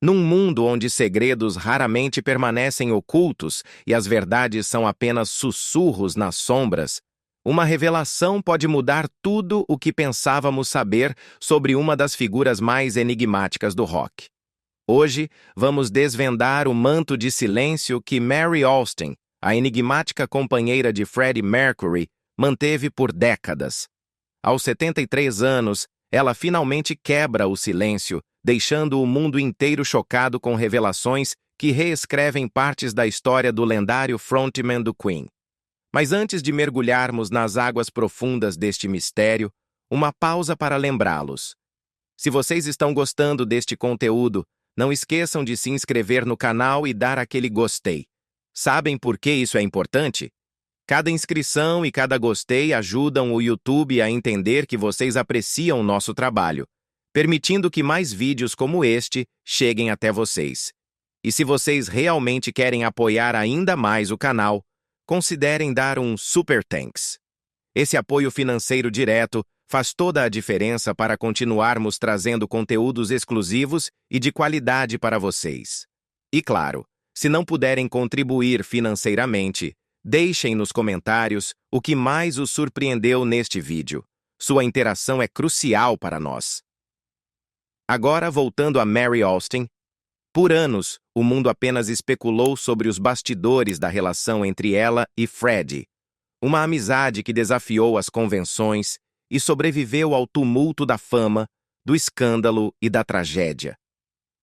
Num mundo onde segredos raramente permanecem ocultos e as verdades são apenas sussurros nas sombras, uma revelação pode mudar tudo o que pensávamos saber sobre uma das figuras mais enigmáticas do rock. Hoje, vamos desvendar o manto de silêncio que Mary Austin, a enigmática companheira de Freddie Mercury, manteve por décadas. Aos 73 anos, ela finalmente quebra o silêncio, deixando o mundo inteiro chocado com revelações que reescrevem partes da história do lendário frontman do Queen. Mas antes de mergulharmos nas águas profundas deste mistério, uma pausa para lembrá-los. Se vocês estão gostando deste conteúdo, não esqueçam de se inscrever no canal e dar aquele gostei. Sabem por que isso é importante? Cada inscrição e cada gostei ajudam o YouTube a entender que vocês apreciam o nosso trabalho, permitindo que mais vídeos como este cheguem até vocês. E se vocês realmente querem apoiar ainda mais o canal, considerem dar um Super Thanks. Esse apoio financeiro direto faz toda a diferença para continuarmos trazendo conteúdos exclusivos e de qualidade para vocês. E claro, se não puderem contribuir financeiramente, deixem nos comentários o que mais os surpreendeu neste vídeo. Sua interação é crucial para nós. Agora, voltando a Mary Austin, por anos, o mundo apenas especulou sobre os bastidores da relação entre ela e Freddie, uma amizade que desafiou as convenções e sobreviveu ao tumulto da fama, do escândalo e da tragédia.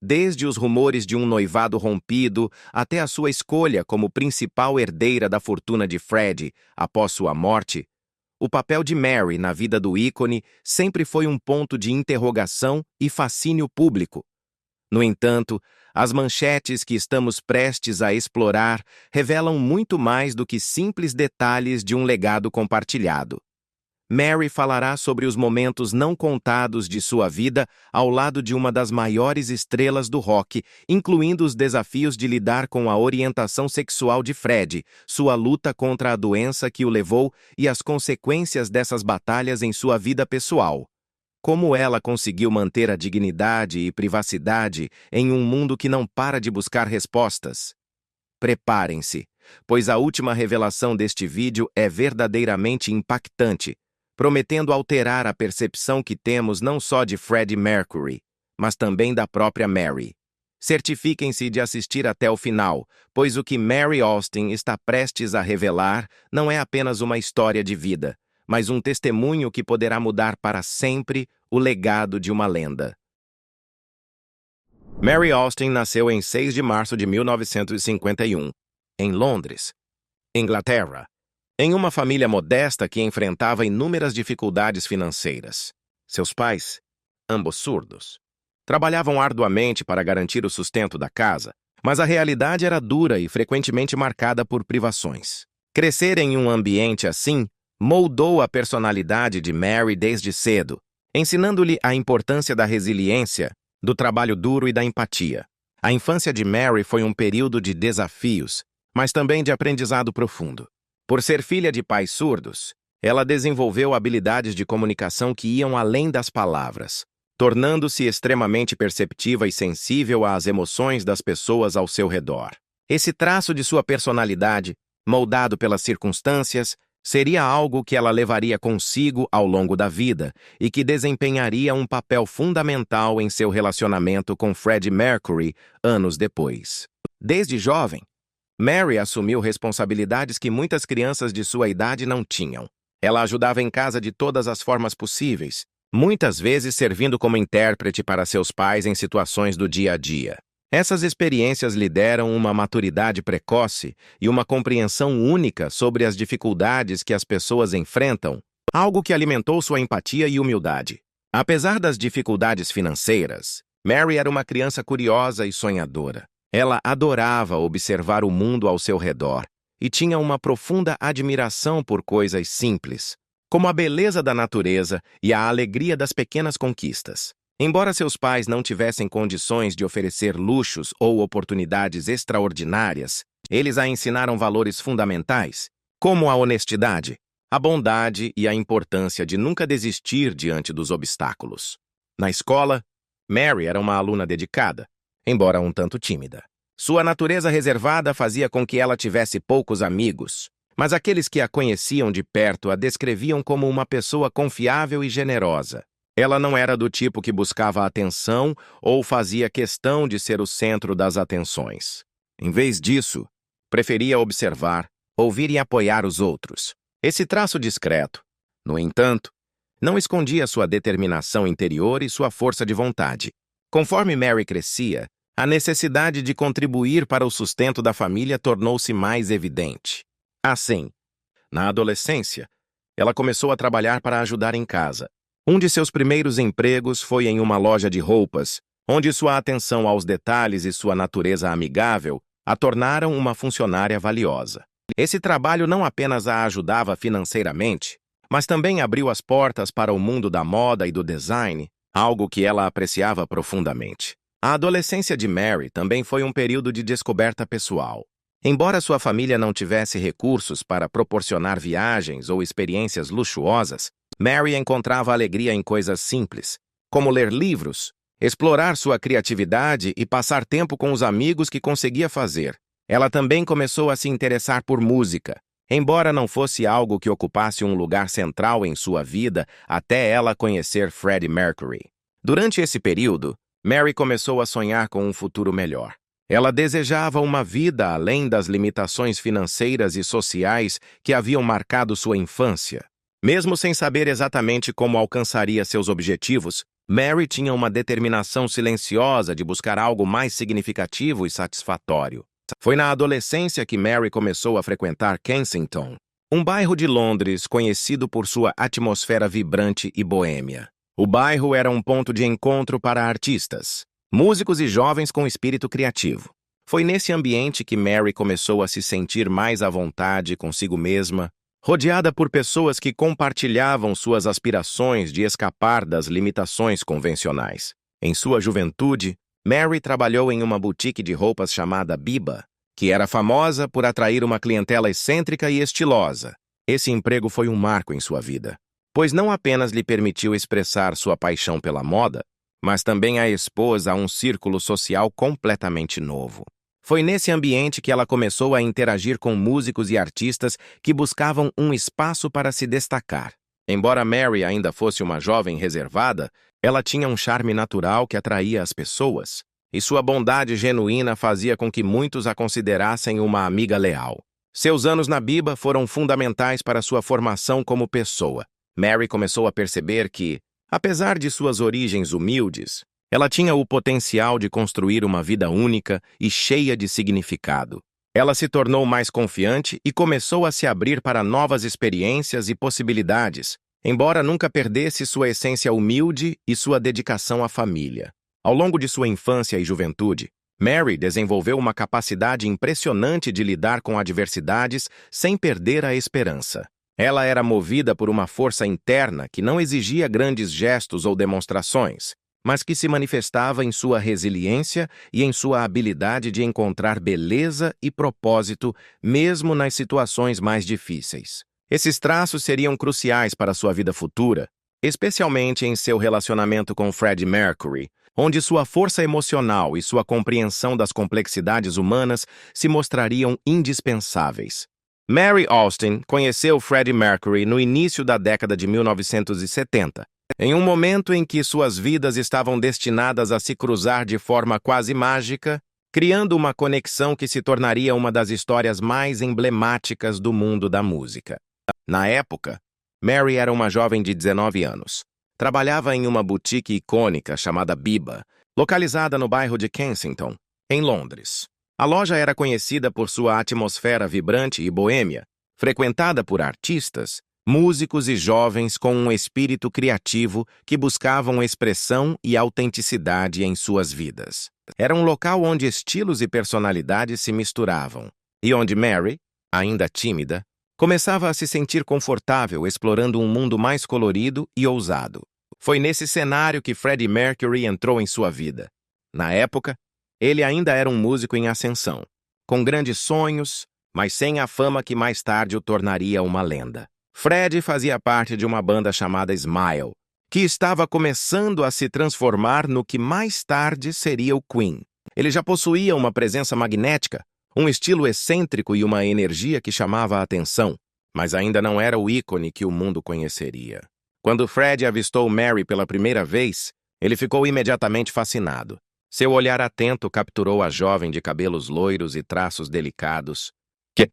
Desde os rumores de um noivado rompido até a sua escolha como principal herdeira da fortuna de Freddie após sua morte, o papel de Mary na vida do ícone sempre foi um ponto de interrogação e fascínio público. No entanto, as manchetes que estamos prestes a explorar revelam muito mais do que simples detalhes de um legado compartilhado. Mary falará sobre os momentos não contados de sua vida ao lado de uma das maiores estrelas do rock, incluindo os desafios de lidar com a orientação sexual de Freddie, sua luta contra a doença que o levou e as consequências dessas batalhas em sua vida pessoal. Como ela conseguiu manter a dignidade e privacidade em um mundo que não para de buscar respostas? Preparem-se, pois a última revelação deste vídeo é verdadeiramente impactante, prometendo alterar a percepção que temos não só de Freddie Mercury, mas também da própria Mary. Certifiquem-se de assistir até o final, pois o que Mary Austin está prestes a revelar não é apenas uma história de vida, mas um testemunho que poderá mudar para sempre o legado de uma lenda. Mary Austin nasceu em 6 de março de 1951, em Londres, Inglaterra, em uma família modesta que enfrentava inúmeras dificuldades financeiras. Seus pais, ambos surdos, trabalhavam arduamente para garantir o sustento da casa, mas a realidade era dura e frequentemente marcada por privações. Crescer em um ambiente assim moldou a personalidade de Mary desde cedo, ensinando-lhe a importância da resiliência, do trabalho duro e da empatia. A infância de Mary foi um período de desafios, mas também de aprendizado profundo. Por ser filha de pais surdos, ela desenvolveu habilidades de comunicação que iam além das palavras, tornando-se extremamente perceptiva e sensível às emoções das pessoas ao seu redor. Esse traço de sua personalidade, moldado pelas circunstâncias, seria algo que ela levaria consigo ao longo da vida e que desempenharia um papel fundamental em seu relacionamento com Freddie Mercury anos depois. Desde jovem, Mary assumiu responsabilidades que muitas crianças de sua idade não tinham. Ela ajudava em casa de todas as formas possíveis, muitas vezes servindo como intérprete para seus pais em situações do dia a dia. Essas experiências lhe deram uma maturidade precoce e uma compreensão única sobre as dificuldades que as pessoas enfrentam, algo que alimentou sua empatia e humildade. Apesar das dificuldades financeiras, Mary era uma criança curiosa e sonhadora. Ela adorava observar o mundo ao seu redor e tinha uma profunda admiração por coisas simples, como a beleza da natureza e a alegria das pequenas conquistas. Embora seus pais não tivessem condições de oferecer luxos ou oportunidades extraordinárias, eles a ensinaram valores fundamentais, como a honestidade, a bondade e a importância de nunca desistir diante dos obstáculos. Na escola, Mary era uma aluna dedicada. embora um tanto tímida. Sua natureza reservada fazia com que ela tivesse poucos amigos, mas aqueles que a conheciam de perto a descreviam como uma pessoa confiável e generosa. Ela não era do tipo que buscava atenção ou fazia questão de ser o centro das atenções. Em vez disso, preferia observar, ouvir e apoiar os outros. Esse traço discreto, no entanto, não escondia sua determinação interior e sua força de vontade. Conforme Mary crescia, a necessidade de contribuir para o sustento da família tornou-se mais evidente. Assim, na adolescência, ela começou a trabalhar para ajudar em casa. Um de seus primeiros empregos foi em uma loja de roupas, onde sua atenção aos detalhes e sua natureza amigável a tornaram uma funcionária valiosa. Esse trabalho não apenas a ajudava financeiramente, mas também abriu as portas para o mundo da moda e do design, algo que ela apreciava profundamente. A adolescência de Mary também foi um período de descoberta pessoal. Embora sua família não tivesse recursos para proporcionar viagens ou experiências luxuosas, Mary encontrava alegria em coisas simples, como ler livros, explorar sua criatividade e passar tempo com os amigos que conseguia fazer. Ela também começou a se interessar por música, embora não fosse algo que ocupasse um lugar central em sua vida até ela conhecer Freddie Mercury. Durante esse período, Mary começou a sonhar com um futuro melhor. Ela desejava uma vida além das limitações financeiras e sociais que haviam marcado sua infância. Mesmo sem saber exatamente como alcançaria seus objetivos, Mary tinha uma determinação silenciosa de buscar algo mais significativo e satisfatório. Foi na adolescência que Mary começou a frequentar Kensington, um bairro de Londres conhecido por sua atmosfera vibrante e boêmia. O bairro era um ponto de encontro para artistas, músicos e jovens com espírito criativo. Foi nesse ambiente que Mary começou a se sentir mais à vontade consigo mesma, rodeada por pessoas que compartilhavam suas aspirações de escapar das limitações convencionais. Em sua juventude, Mary trabalhou em uma boutique de roupas chamada Biba, que era famosa por atrair uma clientela excêntrica e estilosa. Esse emprego foi um marco em sua vida, pois não apenas lhe permitiu expressar sua paixão pela moda, mas também a expôs a um círculo social completamente novo. Foi nesse ambiente que ela começou a interagir com músicos e artistas que buscavam um espaço para se destacar. Embora Mary ainda fosse uma jovem reservada, ela tinha um charme natural que atraía as pessoas, e sua bondade genuína fazia com que muitos a considerassem uma amiga leal. Seus anos na Biba foram fundamentais para sua formação como pessoa. Mary começou a perceber que, apesar de suas origens humildes, ela tinha o potencial de construir uma vida única e cheia de significado. Ela se tornou mais confiante e começou a se abrir para novas experiências e possibilidades, embora nunca perdesse sua essência humilde e sua dedicação à família. Ao longo de sua infância e juventude, Mary desenvolveu uma capacidade impressionante de lidar com adversidades sem perder a esperança. Ela era movida por uma força interna que não exigia grandes gestos ou demonstrações, mas que se manifestava em sua resiliência e em sua habilidade de encontrar beleza e propósito mesmo nas situações mais difíceis. Esses traços seriam cruciais para sua vida futura, especialmente em seu relacionamento com Freddie Mercury, onde sua força emocional e sua compreensão das complexidades humanas se mostrariam indispensáveis. Mary Austin conheceu Freddie Mercury no início da década de 1970, em um momento em que suas vidas estavam destinadas a se cruzar de forma quase mágica, criando uma conexão que se tornaria uma das histórias mais emblemáticas do mundo da música. Na época, Mary era uma jovem de 19 anos. Trabalhava em uma boutique icônica chamada Biba, localizada no bairro de Kensington, em Londres. A loja era conhecida por sua atmosfera vibrante e boêmia, frequentada por artistas, músicos e jovens com um espírito criativo que buscavam expressão e autenticidade em suas vidas. Era um local onde estilos e personalidades se misturavam, e onde Mary, ainda tímida, começava a se sentir confortável explorando um mundo mais colorido e ousado. Foi nesse cenário que Freddie Mercury entrou em sua vida. Na época, ele ainda era um músico em ascensão, com grandes sonhos, mas sem a fama que mais tarde o tornaria uma lenda. Freddie fazia parte de uma banda chamada Smile, que estava começando a se transformar no que mais tarde seria o Queen. Ele já possuía uma presença magnética, um estilo excêntrico e uma energia que chamava a atenção, mas ainda não era o ícone que o mundo conheceria. Quando Fred avistou Mary pela primeira vez, ele ficou imediatamente fascinado. Seu olhar atento capturou a jovem de cabelos loiros e traços delicados, que,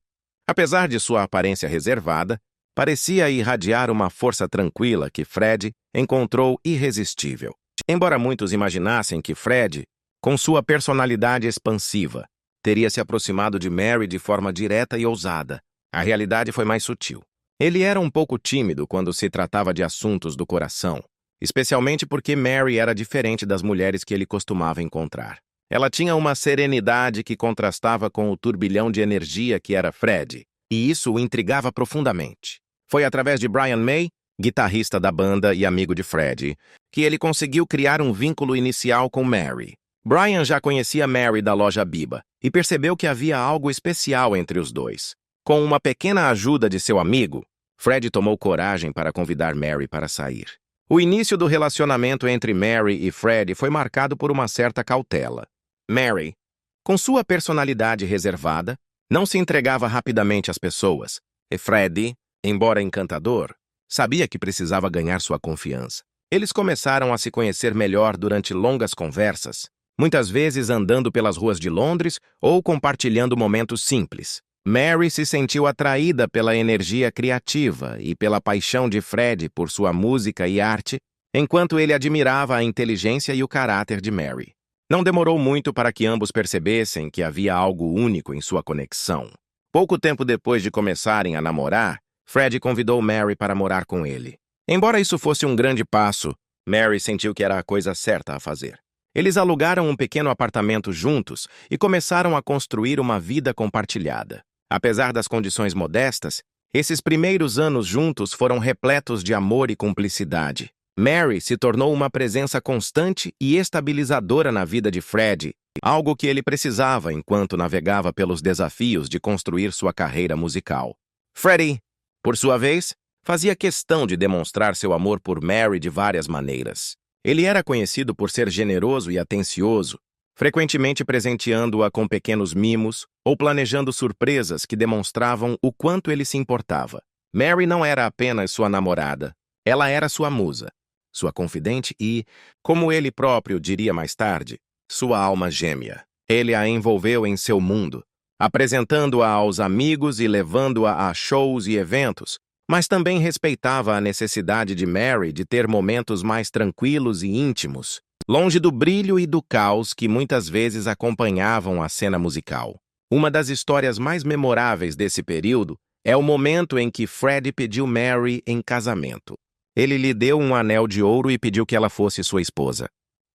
apesar de sua aparência reservada, parecia irradiar uma força tranquila que Fred encontrou irresistível. Embora muitos imaginassem que Fred, com sua personalidade expansiva, teria se aproximado de Mary de forma direta e ousada, a realidade foi mais sutil. Ele era um pouco tímido quando se tratava de assuntos do coração, especialmente porque Mary era diferente das mulheres que ele costumava encontrar. Ela tinha uma serenidade que contrastava com o turbilhão de energia que era Fred, e isso o intrigava profundamente. Foi através de Brian May, guitarrista da banda e amigo de Fred, que ele conseguiu criar um vínculo inicial com Mary. Brian já conhecia Mary da loja Biba e percebeu que havia algo especial entre os dois. Com uma pequena ajuda de seu amigo, Fred tomou coragem para convidar Mary para sair. O início do relacionamento entre Mary e Fred foi marcado por uma certa cautela. Mary, com sua personalidade reservada, não se entregava rapidamente às pessoas, e Fred, embora encantador, sabia que precisava ganhar sua confiança. Eles começaram a se conhecer melhor durante longas conversas, muitas vezes andando pelas ruas de Londres ou compartilhando momentos simples. Mary se sentiu atraída pela energia criativa e pela paixão de Fred por sua música e arte, enquanto ele admirava a inteligência e o caráter de Mary. Não demorou muito para que ambos percebessem que havia algo único em sua conexão. Pouco tempo depois de começarem a namorar, Fred convidou Mary para morar com ele. Embora isso fosse um grande passo, Mary sentiu que era a coisa certa a fazer. Eles alugaram um pequeno apartamento juntos e começaram a construir uma vida compartilhada. Apesar das condições modestas, esses primeiros anos juntos foram repletos de amor e cumplicidade. Mary se tornou uma presença constante e estabilizadora na vida de Fred, algo que ele precisava enquanto navegava pelos desafios de construir sua carreira musical. Freddie, por sua vez, fazia questão de demonstrar seu amor por Mary de várias maneiras. Ele era conhecido por ser generoso e atencioso, frequentemente presenteando-a com pequenos mimos ou planejando surpresas que demonstravam o quanto ele se importava. Mary não era apenas sua namorada, ela era sua musa, sua confidente e, como ele próprio diria mais tarde, sua alma gêmea. Ele a envolveu em seu mundo, apresentando-a aos amigos e levando-a a shows e eventos, mas também respeitava a necessidade de Mary de ter momentos mais tranquilos e íntimos, longe do brilho e do caos que muitas vezes acompanhavam a cena musical. Uma das histórias mais memoráveis desse período é o momento em que Fred pediu Mary em casamento. Ele lhe deu um anel de ouro e pediu que ela fosse sua esposa.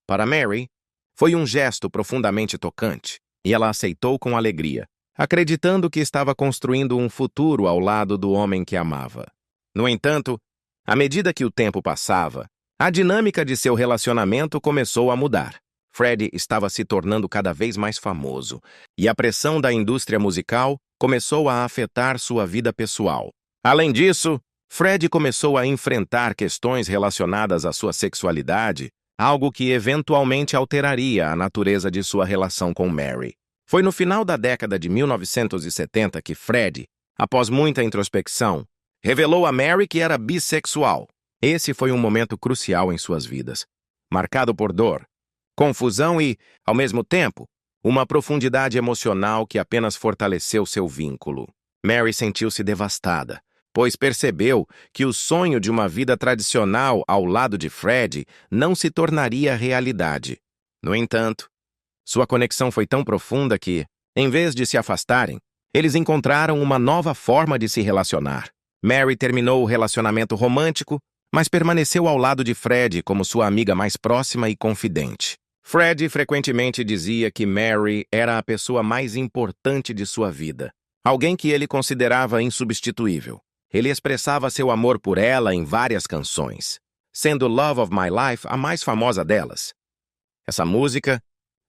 Para Mary, foi um gesto profundamente tocante, e ela aceitou com alegria, acreditando que estava construindo um futuro ao lado do homem que amava. No entanto, à medida que o tempo passava, a dinâmica de seu relacionamento começou a mudar. Fred estava se tornando cada vez mais famoso, e a pressão da indústria musical começou a afetar sua vida pessoal. Além disso, Fred começou a enfrentar questões relacionadas à sua sexualidade, algo que eventualmente alteraria a natureza de sua relação com Mary. Foi no final da década de 1970 que Fred, após muita introspecção, revelou a Mary que era bissexual. Esse foi um momento crucial em suas vidas, marcado por dor, confusão e, ao mesmo tempo, uma profundidade emocional que apenas fortaleceu seu vínculo. Mary sentiu-se devastada, pois percebeu que o sonho de uma vida tradicional ao lado de Fred não se tornaria realidade. No entanto, sua conexão foi tão profunda que, em vez de se afastarem, eles encontraram uma nova forma de se relacionar. Mary terminou o relacionamento romântico, mas permaneceu ao lado de Fred como sua amiga mais próxima e confidente. Fred frequentemente dizia que Mary era a pessoa mais importante de sua vida, alguém que ele considerava insubstituível. Ele expressava seu amor por ela em várias canções, sendo Love of My Life a mais famosa delas. Essa música,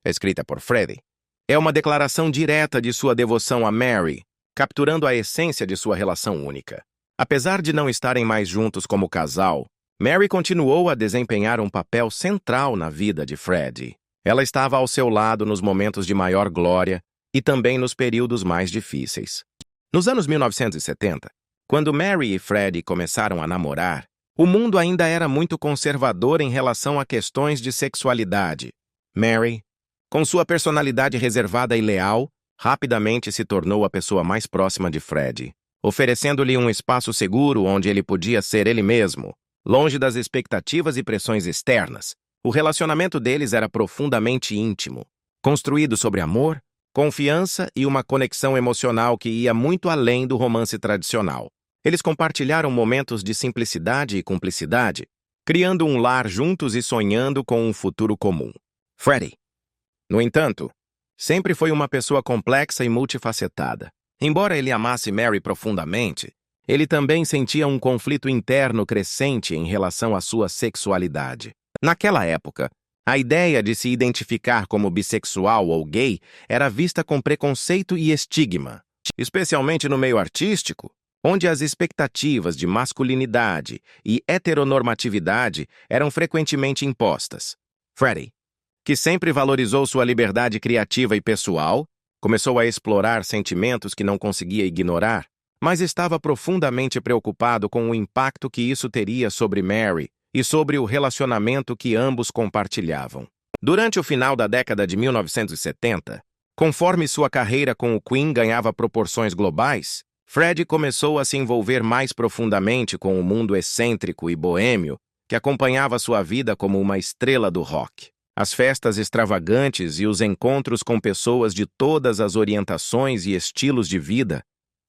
escrita por Freddie, é uma declaração direta de sua devoção a Mary, capturando a essência de sua relação única. Apesar de não estarem mais juntos como casal, Mary continuou a desempenhar um papel central na vida de Fred. Ela estava ao seu lado nos momentos de maior glória e também nos períodos mais difíceis. Nos anos 1970, quando Mary e Freddie começaram a namorar, o mundo ainda era muito conservador em relação a questões de sexualidade. Mary, com sua personalidade reservada e leal, rapidamente se tornou a pessoa mais próxima de Freddie, oferecendo-lhe um espaço seguro onde ele podia ser ele mesmo, longe das expectativas e pressões externas. O relacionamento deles era profundamente íntimo, construído sobre amor, confiança e uma conexão emocional que ia muito além do romance tradicional. Eles compartilharam momentos de simplicidade e cumplicidade, criando um lar juntos e sonhando com um futuro comum. Freddie, no entanto, sempre foi uma pessoa complexa e multifacetada. Embora ele amasse Mary profundamente, ele também sentia um conflito interno crescente em relação à sua sexualidade. Naquela época, a ideia de se identificar como bissexual ou gay era vista com preconceito e estigma, especialmente no meio artístico, onde as expectativas de masculinidade e heteronormatividade eram frequentemente impostas. Freddie, que sempre valorizou sua liberdade criativa e pessoal, começou a explorar sentimentos que não conseguia ignorar, mas estava profundamente preocupado com o impacto que isso teria sobre Mary e sobre o relacionamento que ambos compartilhavam. Durante o final da década de 1970, conforme sua carreira com o Queen ganhava proporções globais, Freddie começou a se envolver mais profundamente com o mundo excêntrico e boêmio que acompanhava sua vida como uma estrela do rock. As festas extravagantes e os encontros com pessoas de todas as orientações e estilos de vida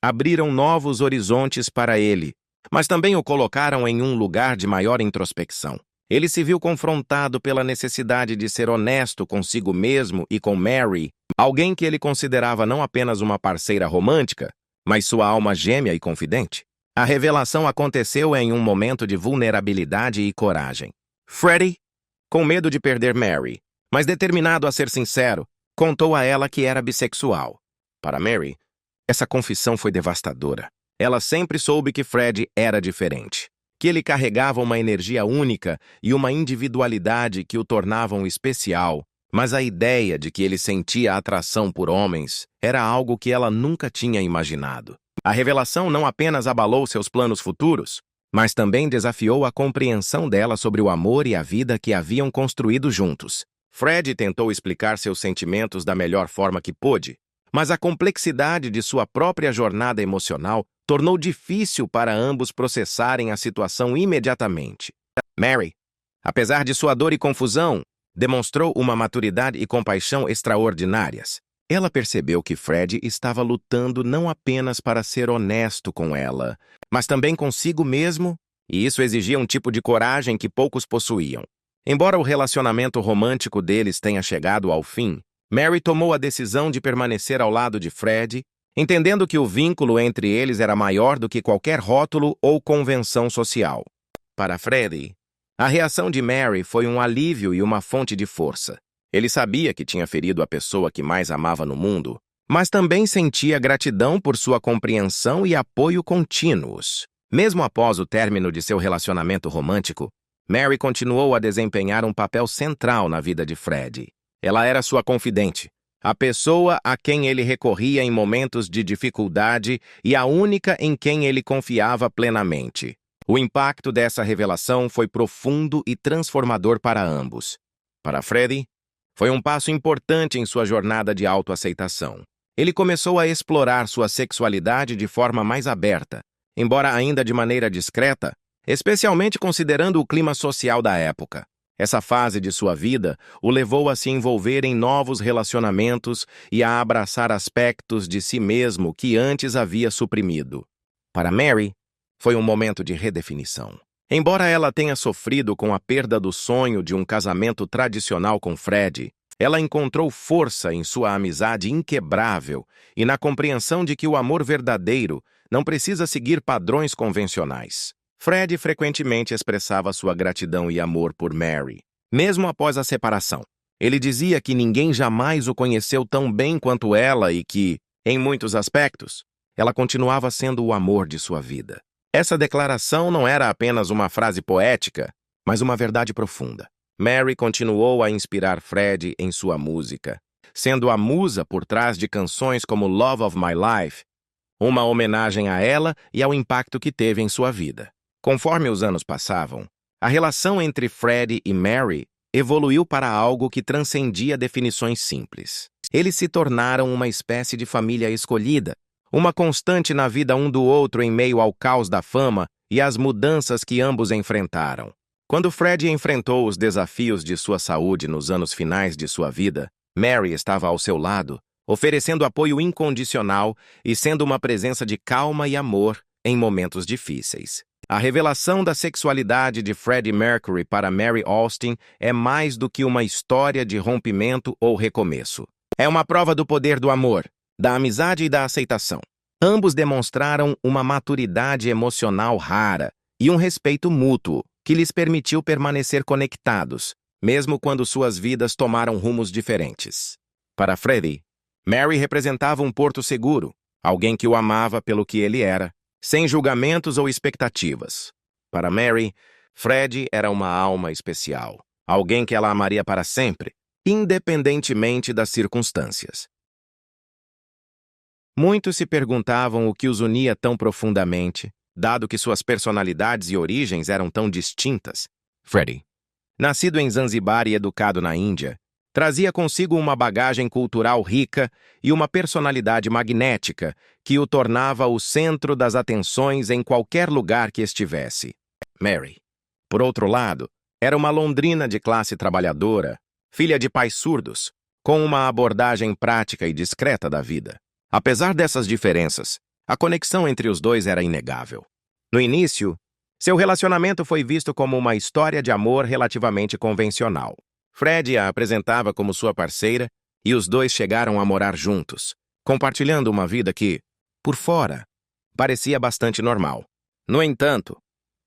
abriram novos horizontes para ele, mas também o colocaram em um lugar de maior introspecção. Ele se viu confrontado pela necessidade de ser honesto consigo mesmo e com Mary, alguém que ele considerava não apenas uma parceira romântica, mas sua alma gêmea e confidente. A revelação aconteceu em um momento de vulnerabilidade e coragem. Freddie, com medo de perder Mary, mas determinado a ser sincero, contou a ela que era bissexual. Para Mary, essa confissão foi devastadora. Ela sempre soube que Freddie era diferente, que ele carregava uma energia única e uma individualidade que o tornavam especial, mas a ideia de que ele sentia atração por homens era algo que ela nunca tinha imaginado. A revelação não apenas abalou seus planos futuros, mas também desafiou a compreensão dela sobre o amor e a vida que haviam construído juntos. Freddie tentou explicar seus sentimentos da melhor forma que pôde, mas a complexidade de sua própria jornada emocional tornou difícil para ambos processarem a situação imediatamente. Mary, apesar de sua dor e confusão, demonstrou uma maturidade e compaixão extraordinárias. Ela percebeu que Freddie estava lutando não apenas para ser honesto com ela, mas também consigo mesmo, e isso exigia um tipo de coragem que poucos possuíam. Embora o relacionamento romântico deles tenha chegado ao fim, Mary tomou a decisão de permanecer ao lado de Freddie, entendendo que o vínculo entre eles era maior do que qualquer rótulo ou convenção social. Para Freddie, a reação de Mary foi um alívio e uma fonte de força. Ele sabia que tinha ferido a pessoa que mais amava no mundo, mas também sentia gratidão por sua compreensão e apoio contínuos. Mesmo após o término de seu relacionamento romântico, Mary continuou a desempenhar um papel central na vida de Freddie. Ela era sua confidente, a pessoa a quem ele recorria em momentos de dificuldade e a única em quem ele confiava plenamente. O impacto dessa revelação foi profundo e transformador para ambos. Para Freddie, foi um passo importante em sua jornada de autoaceitação. Ele começou a explorar sua sexualidade de forma mais aberta, embora ainda de maneira discreta, especialmente considerando o clima social da época. Essa fase de sua vida o levou a se envolver em novos relacionamentos e a abraçar aspectos de si mesmo que antes havia suprimido. Para Mary, foi um momento de redefinição. Embora ela tenha sofrido com a perda do sonho de um casamento tradicional com Freddie, ela encontrou força em sua amizade inquebrável e na compreensão de que o amor verdadeiro não precisa seguir padrões convencionais. Freddie frequentemente expressava sua gratidão e amor por Mary, mesmo após a separação. Ele dizia que ninguém jamais o conheceu tão bem quanto ela e que, em muitos aspectos, ela continuava sendo o amor de sua vida. Essa declaração não era apenas uma frase poética, mas uma verdade profunda. Mary continuou a inspirar Fred em sua música, sendo a musa por trás de canções como Love of My Life, uma homenagem a ela e ao impacto que teve em sua vida. Conforme os anos passavam, a relação entre Fred e Mary evoluiu para algo que transcendia definições simples. Eles se tornaram uma espécie de família escolhida, uma constante na vida um do outro em meio ao caos da fama e às mudanças que ambos enfrentaram. Quando Fred enfrentou os desafios de sua saúde nos anos finais de sua vida, Mary estava ao seu lado, oferecendo apoio incondicional e sendo uma presença de calma e amor em momentos difíceis. A revelação da sexualidade de Freddie Mercury para Mary Austin é mais do que uma história de rompimento ou recomeço. É uma prova do poder do amor, da amizade e da aceitação. Ambos demonstraram uma maturidade emocional rara e um respeito mútuo que lhes permitiu permanecer conectados, mesmo quando suas vidas tomaram rumos diferentes. Para Freddie, Mary representava um porto seguro, alguém que o amava pelo que ele era, sem julgamentos ou expectativas. Para Mary, Fred era uma alma especial, alguém que ela amaria para sempre, independentemente das circunstâncias. Muitos se perguntavam o que os unia tão profundamente, dado que suas personalidades e origens eram tão distintas. Freddie, nascido em Zanzibar e educado na Índia, trazia consigo uma bagagem cultural rica e uma personalidade magnética que o tornava o centro das atenções em qualquer lugar que estivesse. Mary, por outro lado, era uma londrina de classe trabalhadora, filha de pais surdos, com uma abordagem prática e discreta da vida. Apesar dessas diferenças, a conexão entre os dois era inegável. No início, seu relacionamento foi visto como uma história de amor relativamente convencional. Fred a apresentava como sua parceira e os dois chegaram a morar juntos, compartilhando uma vida que, por fora, parecia bastante normal. No entanto,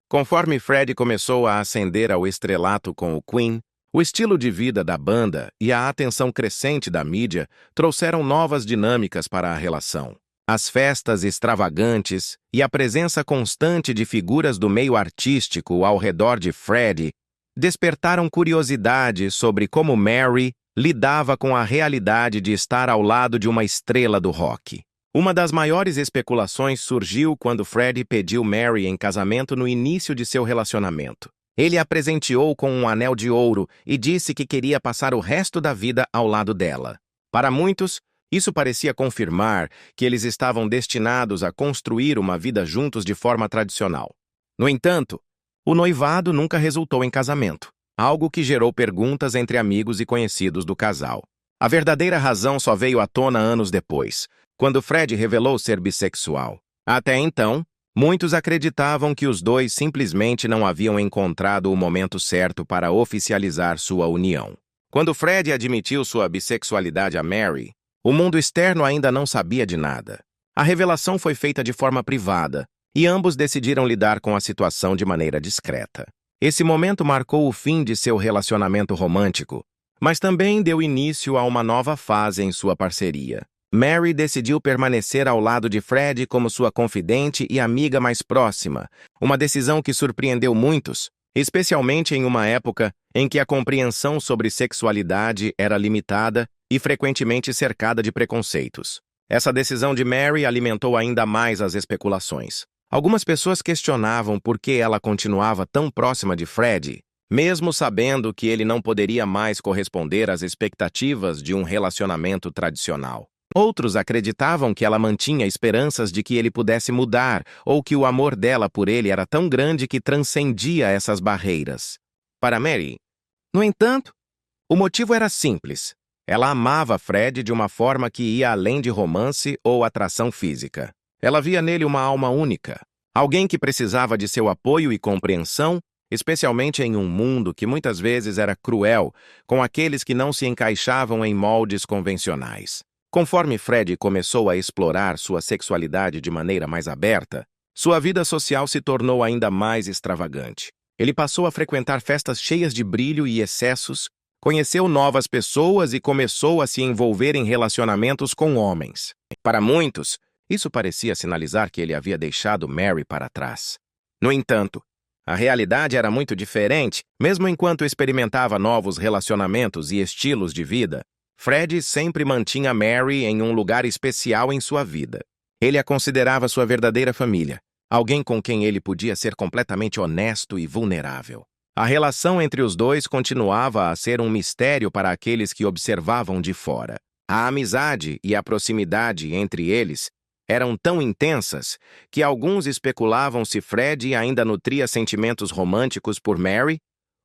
conforme Fred começou a ascender ao estrelato com o Queen, o estilo de vida da banda e a atenção crescente da mídia trouxeram novas dinâmicas para a relação. As festas extravagantes e a presença constante de figuras do meio artístico ao redor de Fred despertaram curiosidade sobre como Mary lidava com a realidade de estar ao lado de uma estrela do rock. Uma das maiores especulações surgiu quando Fred pediu Mary em casamento no início de seu relacionamento. Ele a presenteou com um anel de ouro e disse que queria passar o resto da vida ao lado dela. Para muitos, isso parecia confirmar que eles estavam destinados a construir uma vida juntos de forma tradicional. No entanto, o noivado nunca resultou em casamento, algo que gerou perguntas entre amigos e conhecidos do casal. A verdadeira razão só veio à tona anos depois, quando Fred revelou ser bissexual. Até então, muitos acreditavam que os dois simplesmente não haviam encontrado o momento certo para oficializar sua união. Quando Fred admitiu sua bissexualidade a Mary, o mundo externo ainda não sabia de nada. A revelação foi feita de forma privada, e ambos decidiram lidar com a situação de maneira discreta. Esse momento marcou o fim de seu relacionamento romântico, mas também deu início a uma nova fase em sua parceria. Mary decidiu permanecer ao lado de Fred como sua confidente e amiga mais próxima, uma decisão que surpreendeu muitos, especialmente em uma época em que a compreensão sobre sexualidade era limitada e frequentemente cercada de preconceitos. Essa decisão de Mary alimentou ainda mais as especulações. Algumas pessoas questionavam por que ela continuava tão próxima de Fred, mesmo sabendo que ele não poderia mais corresponder às expectativas de um relacionamento tradicional. Outros acreditavam que ela mantinha esperanças de que ele pudesse mudar ou que o amor dela por ele era tão grande que transcendia essas barreiras. Para Mary, no entanto, o motivo era simples. Ela amava Fred de uma forma que ia além de romance ou atração física. Ela via nele uma alma única, alguém que precisava de seu apoio e compreensão, especialmente em um mundo que muitas vezes era cruel com aqueles que não se encaixavam em moldes convencionais. Conforme Fred começou a explorar sua sexualidade de maneira mais aberta, sua vida social se tornou ainda mais extravagante. Ele passou a frequentar festas cheias de brilho e excessos, conheceu novas pessoas e começou a se envolver em relacionamentos com homens. Para muitos, isso parecia sinalizar que ele havia deixado Mary para trás. No entanto, A realidade era muito diferente, mesmo enquanto experimentava novos relacionamentos e estilos de vida. Fred sempre mantinha Mary em um lugar especial em sua vida. Ele a considerava sua verdadeira família, alguém com quem ele podia ser completamente honesto e vulnerável. A relação entre os dois continuava a ser um mistério para aqueles que observavam de fora. A amizade e a proximidade entre eles eram tão intensas que alguns especulavam se Fred ainda nutria sentimentos românticos por Mary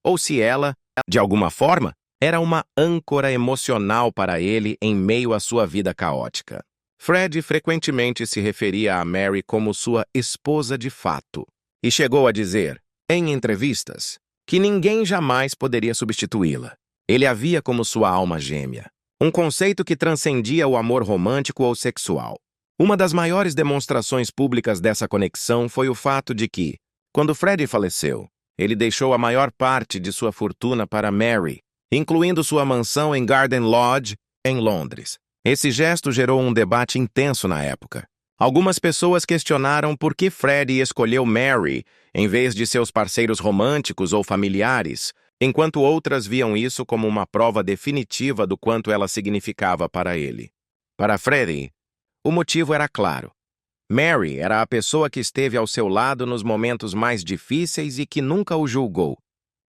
ou se ela, de alguma forma, era uma âncora emocional para ele em meio à sua vida caótica. Fred frequentemente se referia a Mary como sua esposa de fato e chegou a dizer, em entrevistas, que ninguém jamais poderia substituí-la. Ele a via como sua alma gêmea, um conceito que transcendia o amor romântico ou sexual. Uma das maiores demonstrações públicas dessa conexão foi o fato de que, quando Fred faleceu, ele deixou a maior parte de sua fortuna para Mary, incluindo sua mansão em Garden Lodge, em Londres. Esse gesto gerou um debate intenso na época. Algumas pessoas questionaram por que Fred escolheu Mary em vez de seus parceiros românticos ou familiares, enquanto outras viam isso como uma prova definitiva do quanto ela significava para ele. Para Fred, o motivo era claro. Mary era a pessoa que esteve ao seu lado nos momentos mais difíceis e que nunca o julgou,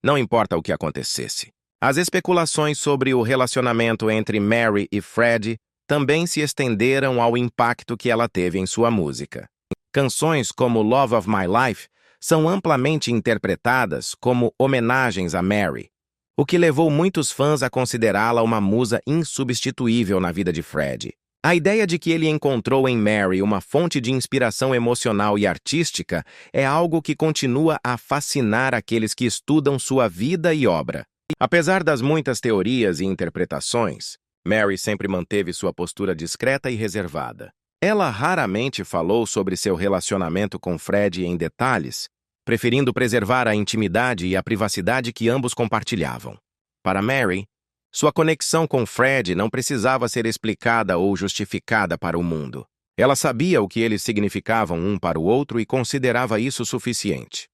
não importa o que acontecesse. As especulações sobre o relacionamento entre Mary e Fred também se estenderam ao impacto que ela teve em sua música. Canções como Love of My Life são amplamente interpretadas como homenagens a Mary, o que levou muitos fãs a considerá-la uma musa insubstituível na vida de Fred. A ideia de que ele encontrou em Mary uma fonte de inspiração emocional e artística é algo que continua a fascinar aqueles que estudam sua vida e obra. Apesar das muitas teorias e interpretações, Mary sempre manteve sua postura discreta e reservada. Ela raramente falou sobre seu relacionamento com Fred em detalhes, preferindo preservar a intimidade e a privacidade que ambos compartilhavam. Para Mary, sua conexão com Fred não precisava ser explicada ou justificada para o mundo. Ela sabia o que eles significavam um para o outro e considerava isso suficiente.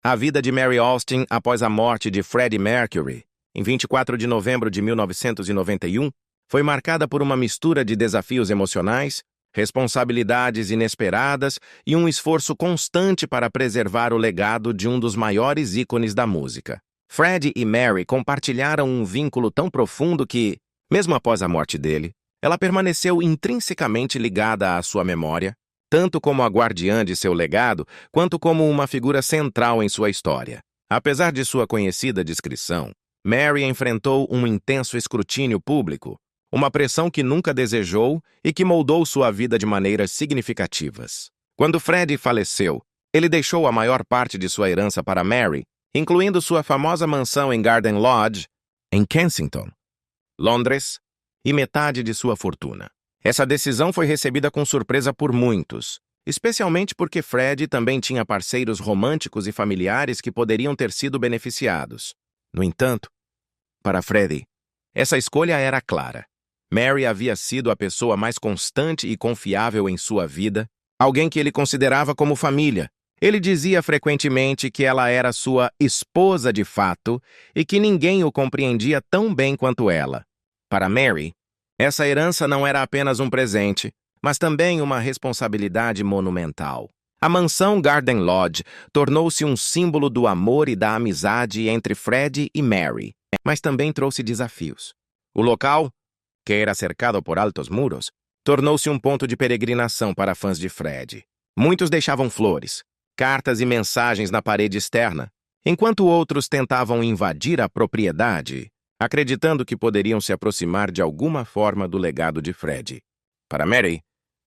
A vida de Mary Austin após a morte de Freddie Mercury, em 24 de novembro de 1991, foi marcada por uma mistura de desafios emocionais, responsabilidades inesperadas e um esforço constante para preservar o legado de um dos maiores ícones da música. Fred e Mary compartilharam um vínculo tão profundo que, mesmo após a morte dele, ela permaneceu intrinsecamente ligada à sua memória, tanto como a guardiã de seu legado, quanto como uma figura central em sua história. Apesar de sua conhecida discrição, Mary enfrentou um intenso escrutínio público, uma pressão que nunca desejou e que moldou sua vida de maneiras significativas. Quando Fred faleceu, ele deixou a maior parte de sua herança para Mary, incluindo sua famosa mansão em Garden Lodge, em Kensington, Londres, e metade de sua fortuna. Essa decisão foi recebida com surpresa por muitos, especialmente porque Fred também tinha parceiros românticos e familiares que poderiam ter sido beneficiados. No entanto, para Fred, essa escolha era clara. Mary havia sido a pessoa mais constante e confiável em sua vida, alguém que ele considerava como família. Ele dizia frequentemente que ela era sua esposa de fato e que ninguém o compreendia tão bem quanto ela. Para Mary, essa herança não era apenas um presente, mas também uma responsabilidade monumental. A mansão Garden Lodge tornou-se um símbolo do amor e da amizade entre Fred e Mary, mas também trouxe desafios. O local, que era cercado por altos muros, tornou-se um ponto de peregrinação para fãs de Fred. Muitos deixavam flores, cartas e mensagens na parede externa, enquanto outros tentavam invadir a propriedade, acreditando que poderiam se aproximar de alguma forma do legado de Fred. Para Mary,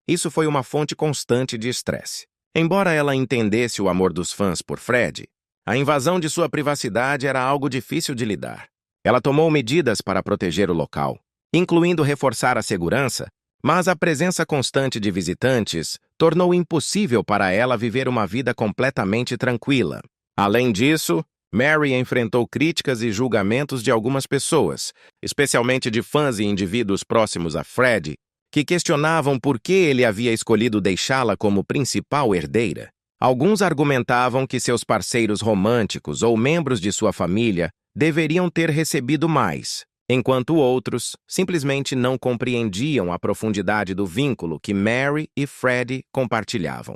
isso foi uma fonte constante de estresse. Embora ela entendesse o amor dos fãs por Fred, a invasão de sua privacidade era algo difícil de lidar. Ela tomou medidas para proteger o local, incluindo reforçar a segurança, mas a presença constante de visitantes tornou impossível para ela viver uma vida completamente tranquila. Além disso, Mary enfrentou críticas e julgamentos de algumas pessoas, especialmente de fãs e indivíduos próximos a Fred, que questionavam por que ele havia escolhido deixá-la como principal herdeira. Alguns argumentavam que seus parceiros românticos ou membros de sua família deveriam ter recebido mais, enquanto outros simplesmente não compreendiam a profundidade do vínculo que Mary e Freddie compartilhavam.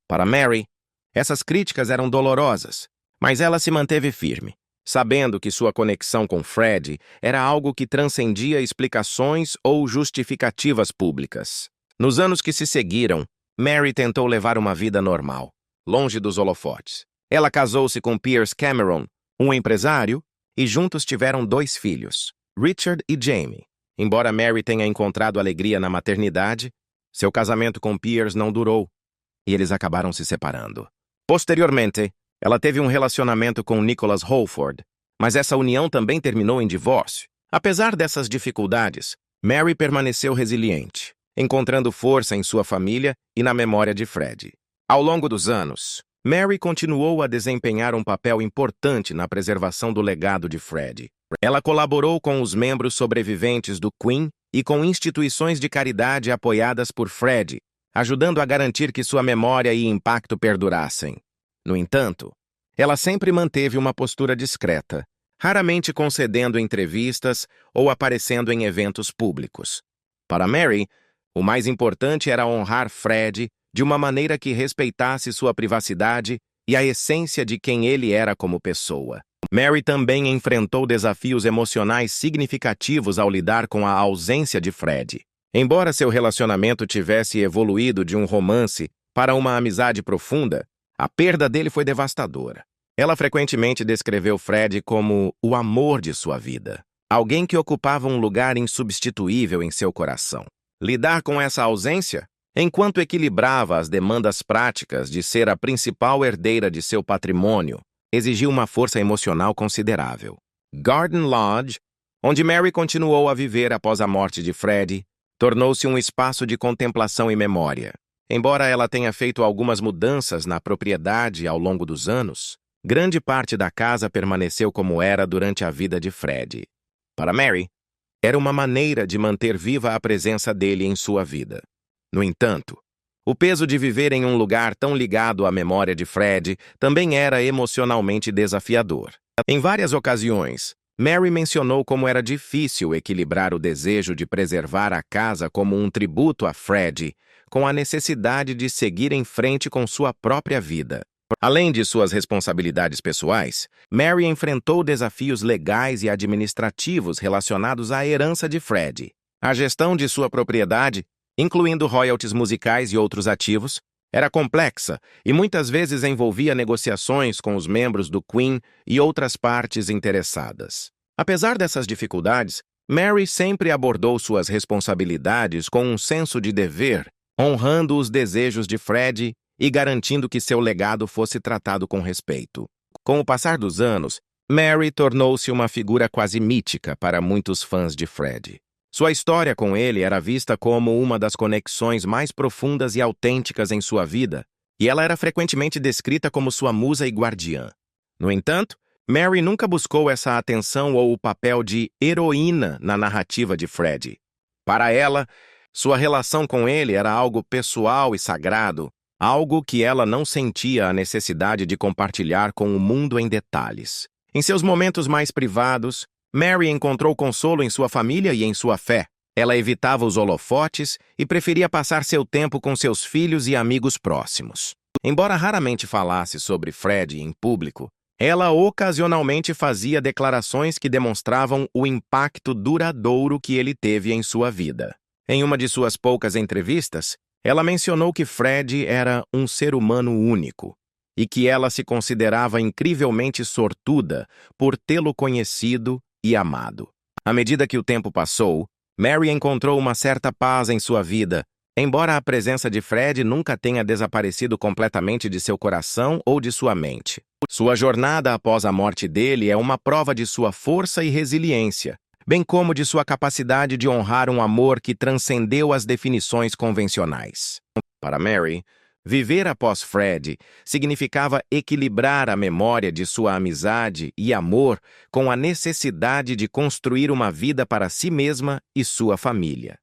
Para Mary, essas críticas eram dolorosas, mas ela se manteve firme, sabendo que sua conexão com Freddie era algo que transcendia explicações ou justificativas públicas. Nos anos que se seguiram, Mary tentou levar uma vida normal, longe dos holofotes. Ela casou-se com Piers Cameron, um empresário, e juntos tiveram 2 filhos, Richard e Jamie. Embora Mary tenha encontrado alegria na maternidade, seu casamento com Piers não durou, e eles acabaram se separando. Posteriormente, ela teve um relacionamento com Nicholas Holford, mas essa união também terminou em divórcio. Apesar dessas dificuldades, Mary permaneceu resiliente, encontrando força em sua família e na memória de Freddie. Ao longo dos anos, Mary continuou a desempenhar um papel importante na preservação do legado de Freddie. Ela colaborou com os membros sobreviventes do Queen e com instituições de caridade apoiadas por Freddie, ajudando a garantir que sua memória e impacto perdurassem. No entanto, ela sempre manteve uma postura discreta, raramente concedendo entrevistas ou aparecendo em eventos públicos. Para Mary, o mais importante era honrar Freddie de uma maneira que respeitasse sua privacidade e a essência de quem ele era como pessoa. Mary também enfrentou desafios emocionais significativos ao lidar com a ausência de Freddie. Embora seu relacionamento tivesse evoluído de um romance para uma amizade profunda, a perda dele foi devastadora. Ela frequentemente descreveu Freddie como o amor de sua vida, alguém que ocupava um lugar insubstituível em seu coração. Lidar com essa ausência, enquanto equilibrava as demandas práticas de ser a principal herdeira de seu patrimônio, exigiu uma força emocional considerável. Garden Lodge, onde Mary continuou a viver após a morte de Freddie, tornou-se um espaço de contemplação e memória. Embora ela tenha feito algumas mudanças na propriedade ao longo dos anos, grande parte da casa permaneceu como era durante a vida de Freddie. Para Mary, era uma maneira de manter viva a presença dele em sua vida. No entanto, o peso de viver em um lugar tão ligado à memória de Freddie também era emocionalmente desafiador. Em várias ocasiões, Mary mencionou como era difícil equilibrar o desejo de preservar a casa como um tributo a Freddie com a necessidade de seguir em frente com sua própria vida. Além de suas responsabilidades pessoais, Mary enfrentou desafios legais e administrativos relacionados à herança de Freddie. A gestão de sua propriedade, incluindo royalties musicais e outros ativos, era complexa e muitas vezes envolvia negociações com os membros do Queen e outras partes interessadas. Apesar dessas dificuldades, Mary sempre abordou suas responsabilidades com um senso de dever, honrando os desejos de Freddie e garantindo que seu legado fosse tratado com respeito. Com o passar dos anos, Mary tornou-se uma figura quase mítica para muitos fãs de Freddie. Sua história com ele era vista como uma das conexões mais profundas e autênticas em sua vida, e ela era frequentemente descrita como sua musa e guardiã. No entanto, Mary nunca buscou essa atenção ou o papel de heroína na narrativa de Freddie. Para ela, sua relação com ele era algo pessoal e sagrado, algo que ela não sentia a necessidade de compartilhar com o mundo em detalhes. Em seus momentos mais privados, Mary encontrou consolo em sua família e em sua fé. Ela evitava os holofotes e preferia passar seu tempo com seus filhos e amigos próximos. Embora raramente falasse sobre Freddie em público, ela ocasionalmente fazia declarações que demonstravam o impacto duradouro que ele teve em sua vida. Em uma de suas poucas entrevistas, ela mencionou que Freddie era um ser humano único e que ela se considerava incrivelmente sortuda por tê-lo conhecido e amado. À medida que o tempo passou, Mary encontrou uma certa paz em sua vida, embora a presença de Freddie nunca tenha desaparecido completamente de seu coração ou de sua mente. Sua jornada após a morte dele é uma prova de sua força e resiliência, bem como de sua capacidade de honrar um amor que transcendeu as definições convencionais. Para Mary, viver após Freddie significava equilibrar a memória de sua amizade e amor com a necessidade de construir uma vida para si mesma e sua família.